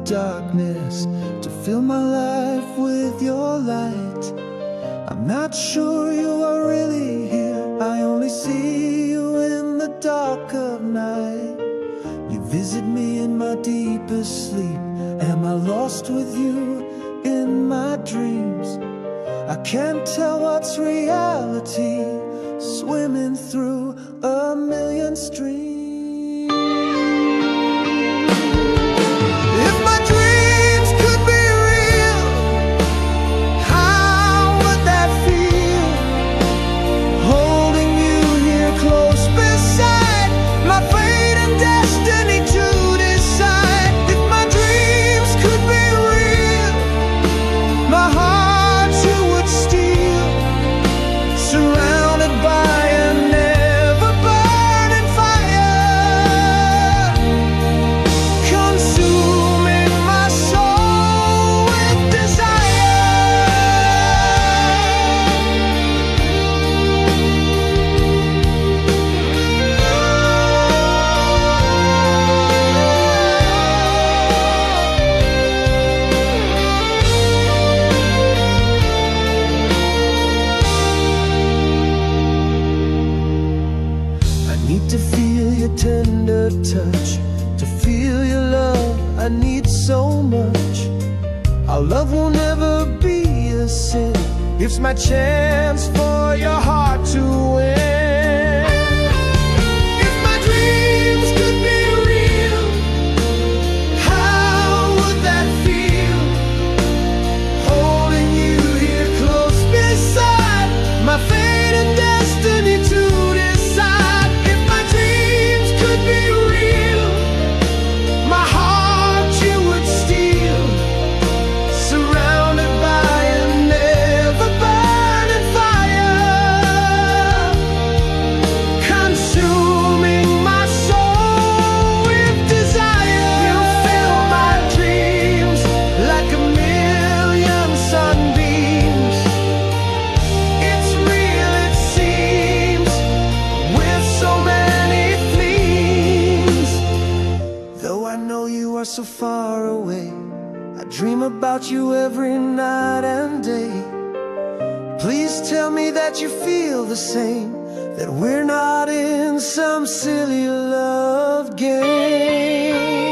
darkness to fill my life with your light. I'm not sure you are really here, I only see you in the dark of night. You visit me in my deepest sleep. Am I lost with you in my dreams? I can't tell what's reality, swimming through a million streams. To feel your tender touch, to feel your love, I need so much. Our love will never be a sin. It's my chance for your heart to win. If my dreams could be real, how would that feel? Holding you here close beside, my fate and destiny to decide. So far away, I dream about you every night and day. Please tell me that you feel the same, that we're not in some silly love game.